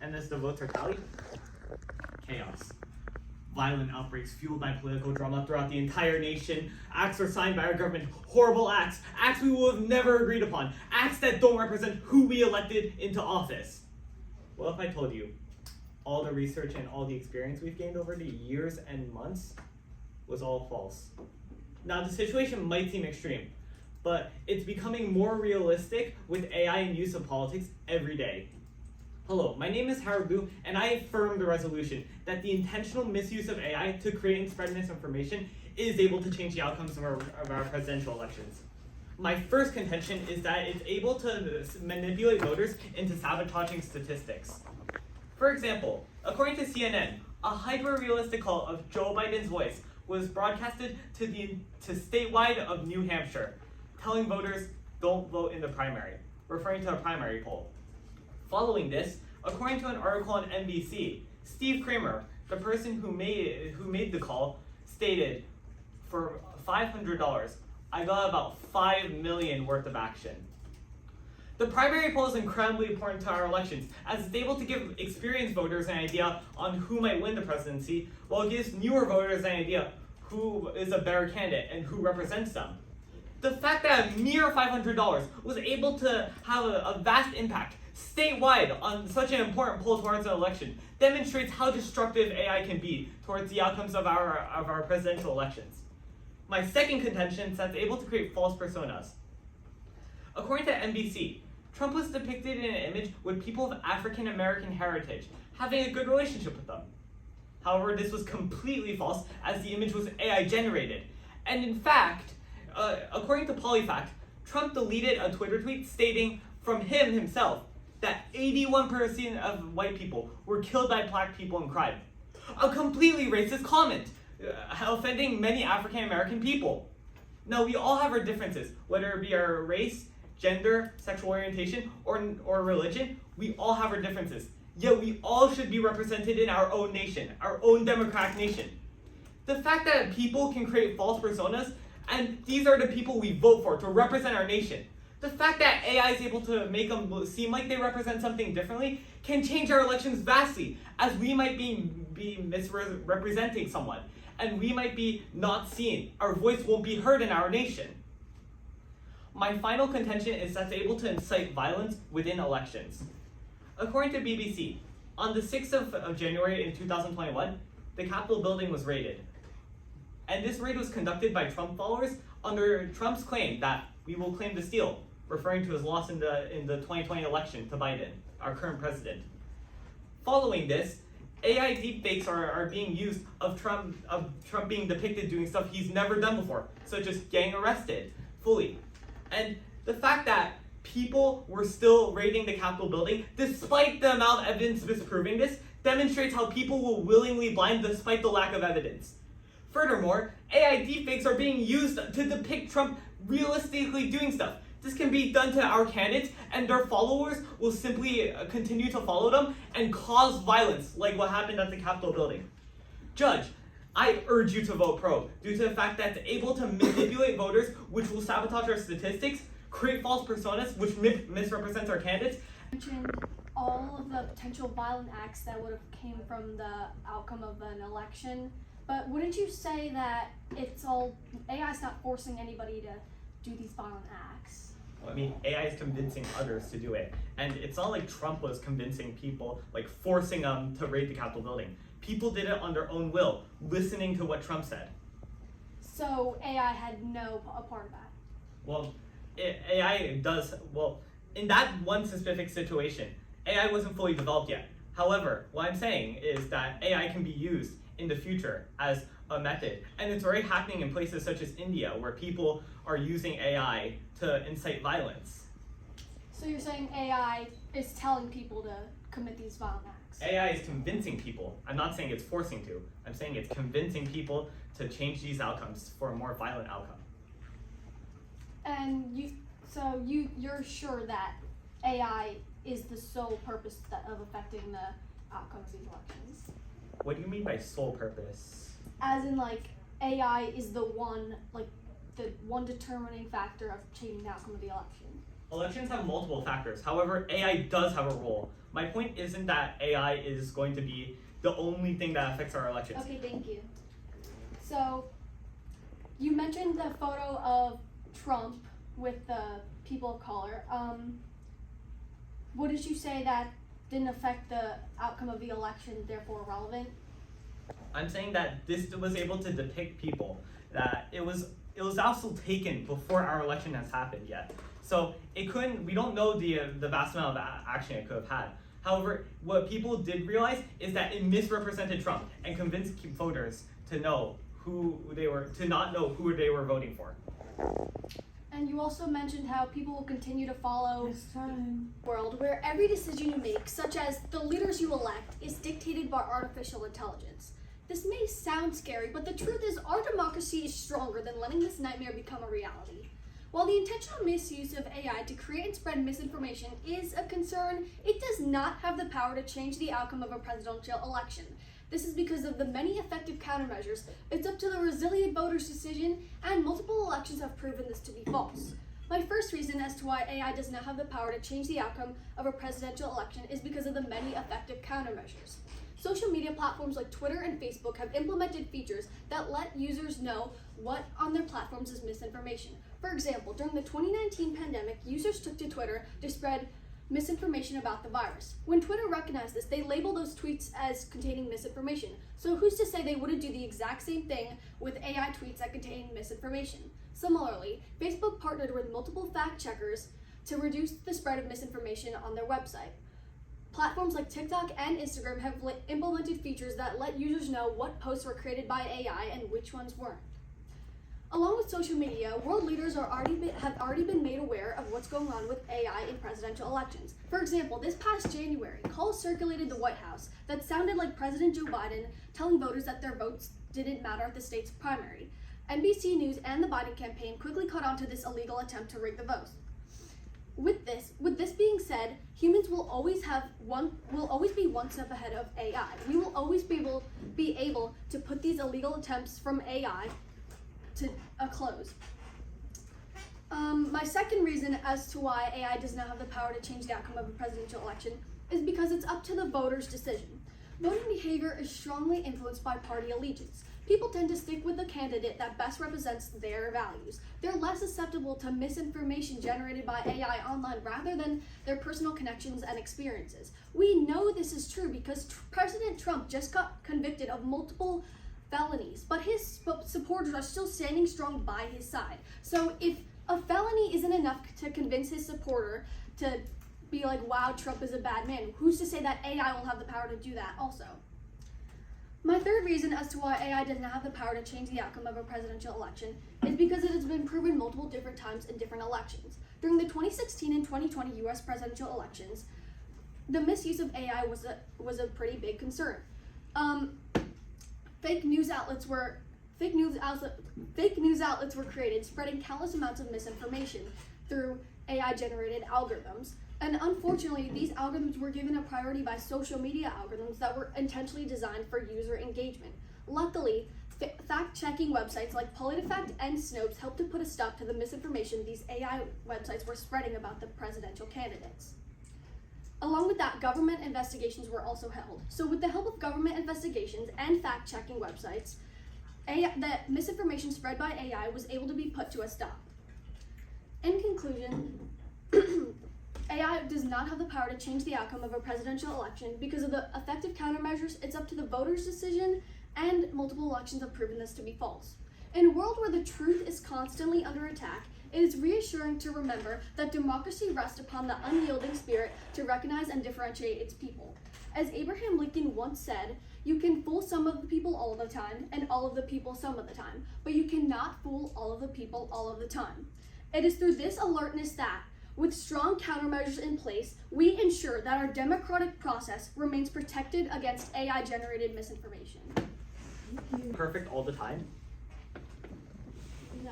And as the votes are tallied, chaos. Violent outbreaks fueled by political drama throughout the entire nation. Acts are signed by our government. Horrible acts. Acts we will have never agreed upon. Acts that don't represent who we elected into office. Well, if I told you, all the research and all the experience we've gained over the years and months was all false. Now, the situation might seem extreme, but it's becoming more realistic with AI and use of politics every day. Hello, my name is Howard Liu, and I affirm the resolution that the intentional misuse of AI to create and spread misinformation is able to change the outcomes of our presidential elections. My first contention is that it's able to manipulate voters into sabotaging statistics. For example, according to CNN, a hyper-realistic call of Joe Biden's voice was broadcasted to statewide of New Hampshire, telling voters, don't vote in the primary, referring to a primary poll. Following this, according to an article on NBC, Steve Kramer, the person who made the call, stated, for $500, I got about 5 million worth of action. The primary poll is incredibly important to our elections, as it's able to give experienced voters an idea on who might win the presidency, while it gives newer voters an idea who is a better candidate and who represents them. The fact that a mere $500 was able to have a vast impact statewide on such an important poll towards an election demonstrates how destructive AI can be towards the outcomes of our presidential elections. My second contention is that it's able to create false personas. According to NBC, Trump was depicted in an image with people of African American heritage, having a good relationship with them. However, this was completely false, as the image was AI generated. And in fact, according to PolyFact, Trump deleted a Twitter tweet stating from himself that 81% of white people were killed by black people in crime. A completely racist comment, offending many African American people. Now, we all have our differences, whether it be our race, gender, sexual orientation, or religion. We all have our differences. Yet we all should be represented in our own nation, our own democratic nation. The fact that people can create false personas, and these are the people we vote for to represent our nation. The fact that AI is able to make them seem like they represent something differently can change our elections vastly, as we might be misrepresenting someone, and we might be not seen. Our voice won't be heard in our nation. My final contention is that it's able to incite violence within elections. According to BBC, on the 6th of January in 2021, the Capitol building was raided. And this raid was conducted by Trump followers under Trump's claim that we will claim the steal, referring to his loss in the 2020 election to Biden, our current president. Following this, AI deepfakes are being used of Trump being depicted doing stuff he's never done before, such as getting arrested fully. And the fact that people were still raiding the Capitol building, despite the amount of evidence disproving this, demonstrates how people will willingly blind despite the lack of evidence. Furthermore, AI deepfakes are being used to depict Trump realistically doing stuff. This can be done to our candidates, and their followers will simply continue to follow them and cause violence, like what happened at the Capitol building. Judge, I urge you to vote pro, due to the fact that it's able to manipulate voters, which will sabotage our statistics, create false personas, which misrepresents our candidates. You mentioned all of the potential violent acts that would have came from the outcome of an election, but wouldn't you say that AI's not forcing anybody to do these violent acts? Well, I mean, AI is convincing others to do it. And it's not like Trump was convincing people, like forcing them to raid the Capitol building. People did it on their own will, listening to what Trump said. So AI had no part of that? Well, AI does, in that one specific situation, AI wasn't fully developed yet. However, what I'm saying is that AI can be used in the future as a method. And it's already happening in places such as India, where people are using AI to incite violence. So you're saying AI is telling people to commit these violent acts? AI is convincing people. I'm not saying it's forcing to. I'm saying it's convincing people to change these outcomes for a more violent outcome. And you're sure that AI is the sole purpose of affecting the outcomes of these elections? What do you mean by sole purpose? As in, AI is the one determining factor of changing the outcome of the election. Elections have multiple factors. However, AI does have a role. My point isn't that AI is going to be the only thing that affects our elections. Okay, thank you. So, you mentioned the photo of Trump with the people of color. What did you say that didn't affect the outcome of the election, therefore irrelevant? I'm saying that this was able to depict people, that it was also taken before our election has happened yet. So we don't know the vast amount of action it could have had. However, what people did realize is that it misrepresented Trump and convinced voters to not know who they were voting for. And you also mentioned how people will continue to follow a world where every decision you make, such as the leaders you elect, is dictated by artificial intelligence. This may sound scary, but the truth is our democracy is stronger than letting this nightmare become a reality. While the intentional misuse of AI to create and spread misinformation is a concern, it does not have the power to change the outcome of a presidential election. This is because of the many effective countermeasures. It's up to the resilient voters' decision, and multiple elections have proven this to be false. My first reason as to why AI does not have the power to change the outcome of a presidential election is because of the many effective countermeasures. Social media platforms like Twitter and Facebook have implemented features that let users know what on their platforms is misinformation. For example, during the 2019 pandemic, users took to Twitter to spread misinformation about the virus. When Twitter recognized this, they labeled those tweets as containing misinformation. So who's to say they wouldn't do the exact same thing with AI tweets that contain misinformation? Similarly, Facebook partnered with multiple fact checkers to reduce the spread of misinformation on their website. Platforms like TikTok and Instagram have implemented features that let users know what posts were created by AI and which ones weren't. Along with social media, world leaders have already been made aware of what's going on with AI in presidential elections. For example, this past January, calls circulated the White House that sounded like President Joe Biden telling voters that their votes didn't matter at the state's primary. NBC News and the Biden campaign quickly caught on to this illegal attempt to rig the votes. With this being said, humans will always be one step ahead of AI. We will always be able to put these illegal attempts from AI to a close. My second reason as to why AI does not have the power to change the outcome of a presidential election is because it's up to the voter's decision. Voting behavior is strongly influenced by party allegiance. People tend to stick with the candidate that best represents their values. They're less susceptible to misinformation generated by AI online rather than their personal connections and experiences. We know this is true because President Trump just got convicted of multiple felonies, but his supporters are still standing strong by his side. So if a felony isn't enough to convince his supporter to be like, wow, Trump is a bad man, who's to say that AI will have the power to do that also? My third reason as to why AI does not have the power to change the outcome of a presidential election is because it has been proven multiple different times in different elections. During the 2016 and 2020 US presidential elections, the misuse of AI was a pretty big concern. Fake news outlets were created, spreading countless amounts of misinformation through AI-generated algorithms. And unfortunately, these algorithms were given a priority by social media algorithms that were intentionally designed for user engagement. Luckily, fact-checking websites like PolitiFact and Snopes helped to put a stop to the misinformation these AI websites were spreading about the presidential candidates. Along with that, government investigations were also held. So with the help of government investigations and fact-checking websites, the misinformation spread by AI was able to be put to a stop. In conclusion, AI does not have the power to change the outcome of a presidential election because of the effective countermeasures. It's up to the voters' decision, and multiple elections have proven this to be false. In a world where the truth is constantly under attack, it is reassuring to remember that democracy rests upon the unyielding spirit to recognize and differentiate its people. As Abraham Lincoln once said, you can fool some of the people all of the time, and all of the people some of the time, but you cannot fool all of the people all of the time. It is through this alertness that, with strong countermeasures in place, we ensure that our democratic process remains protected against AI-generated misinformation. Perfect all the time? No.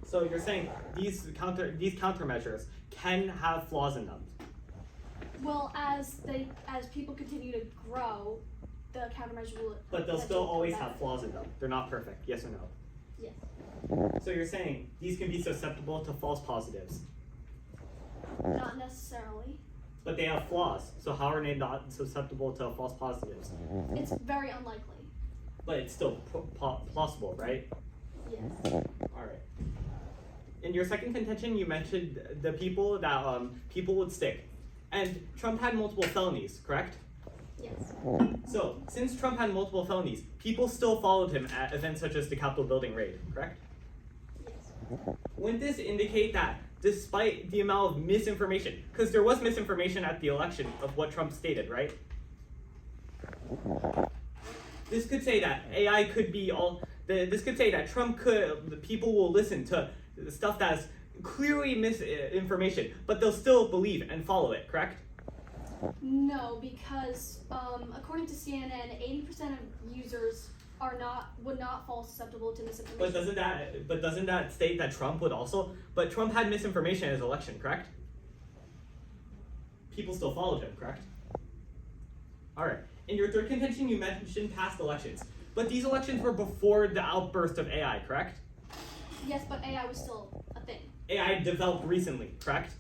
So you're saying these countermeasures can have flaws in them? Well, as people continue to grow, the countermeasures will. But they'll still always have flaws in them. They're not perfect. Yes or no? Yes. So you're saying these can be susceptible to false positives? Not necessarily. But they have flaws, so how are they not susceptible to false positives? It's very unlikely. But it's still plausible, right? Yes. Alright. In your second contention, you mentioned the people that people would stick. And Trump had multiple felonies, correct? Yes. So, since Trump had multiple felonies, people still followed him at events such as the Capitol building raid, correct? Yes. Wouldn't this indicate that despite the amount of misinformation, because there was misinformation at the election of what Trump stated, right? This could say that AI could be this could say that the people will listen to stuff that's clearly misinformation, but they'll still believe and follow it, correct? No, because according to CNN, 80% of users would not fall susceptible to misinformation. But doesn't that state that Trump would also? But Trump had misinformation in his election, correct? People still followed him, correct? All right. In your third contention, you mentioned past elections, but these elections were before the outburst of AI, correct? Yes, but AI was still a thing. AI developed recently, correct?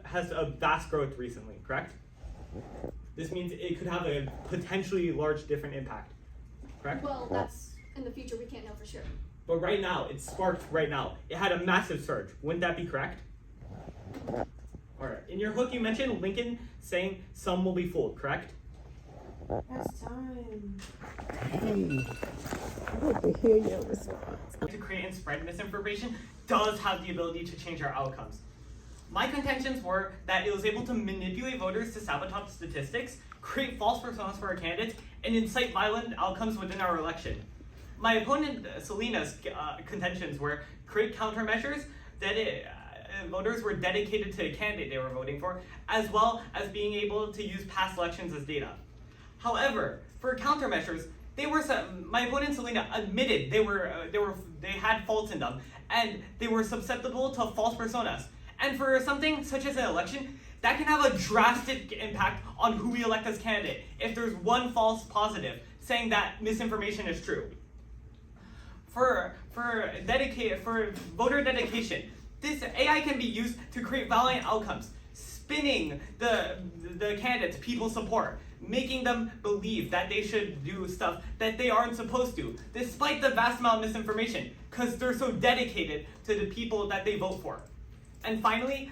Has a vast growth recently, correct? This means it could have a potentially large different impact, correct? Well, that's in the future. We can't know for sure. But right now, it's sparked right now. It had a massive surge. Wouldn't that be correct? All right. In your hook, you mentioned Lincoln saying some will be fooled, correct? That's time. Hey, I want to hear your response. To create and spread misinformation does have the ability to change our outcomes. My contentions were that it was able to manipulate voters to sabotage statistics, create false personas for our candidates, and incite violent outcomes within our election. My opponent, Salena's contentions were create countermeasures that voters were dedicated to a candidate they were voting for, as well as being able to use past elections as data. However, for countermeasures, my opponent Salena admitted they had faults in them, and they were susceptible to false personas. And for something such as an election, that can have a drastic impact on who we elect as candidate if there's one false positive saying that misinformation is true. For voter dedication, this AI can be used to create violent outcomes, spinning the candidates people support, making them believe that they should do stuff that they aren't supposed to, despite the vast amount of misinformation, because they're so dedicated to the people that they vote for. And finally,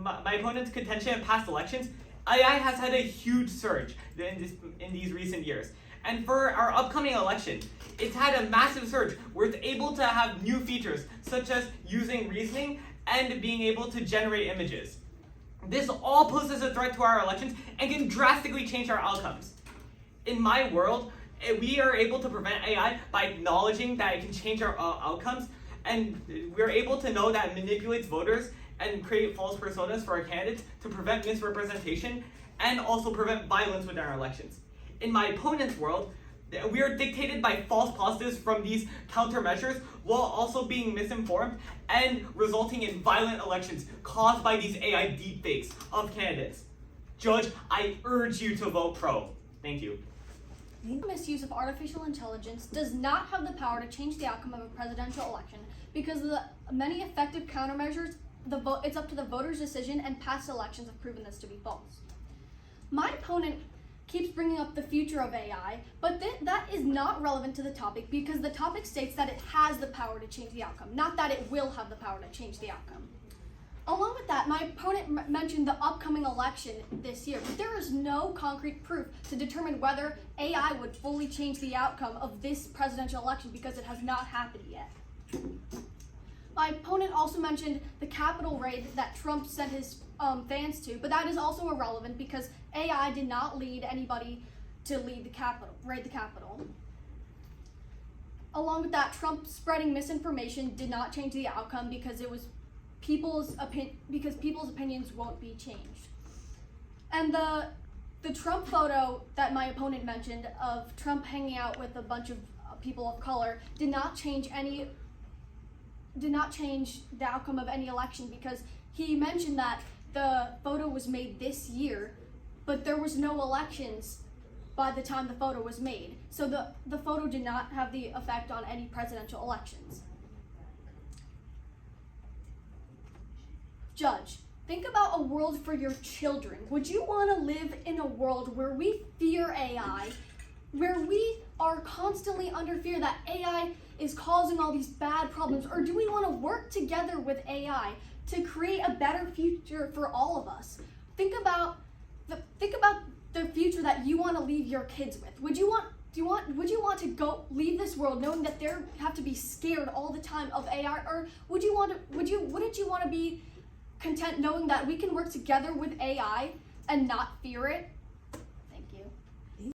my opponent's contention in past elections, AI has had a huge surge in these recent years. And for our upcoming election, it's had a massive surge where it's able to have new features, such as using reasoning and being able to generate images. This all poses a threat to our elections and can drastically change our outcomes. In my world, we are able to prevent AI by acknowledging that it can change our outcomes, and we're able to know that it manipulates voters and create false personas for our candidates to prevent misrepresentation and also prevent violence within our elections. In my opponent's world, we are dictated by false positives from these countermeasures while also being misinformed and resulting in violent elections caused by these AI deepfakes of candidates. Judge, I urge you to vote pro. Thank you. Misuse of artificial intelligence does not have the power to change the outcome of a presidential election because of the many effective countermeasures. It's up to the voters' decision, and past elections have proven this to be false. My opponent keeps bringing up the future of AI, but that is not relevant to the topic because the topic states that it has the power to change the outcome, not that it will have the power to change the outcome. Along with that, my opponent mentioned the upcoming election this year, but there is no concrete proof to determine whether AI would fully change the outcome of this presidential election because it has not happened yet. My opponent also mentioned the Capitol raid that Trump sent his fans to, but that is also irrelevant because AI did not lead anybody to raid the Capitol. Along with that, Trump spreading misinformation did not change the outcome because it was people's opinions won't be changed. And the Trump photo that my opponent mentioned of Trump hanging out with a bunch of people of color did not change the outcome of any election because he mentioned that the photo was made this year, but there was no elections by the time the photo was made. So the photo did not have the effect on any presidential elections. Judge, Think about a world for your children. Would you want to live in a world where we fear AI, where we are constantly under fear that AI is causing all these bad problems? Or do we want to work together with AI to create a better future for all of us? Think about the future that you want to leave your kids with. Would you want to go leave this world knowing that they have to be scared all the time of AI, or wouldn't you want to be content knowing that we can work together with AI and not fear it?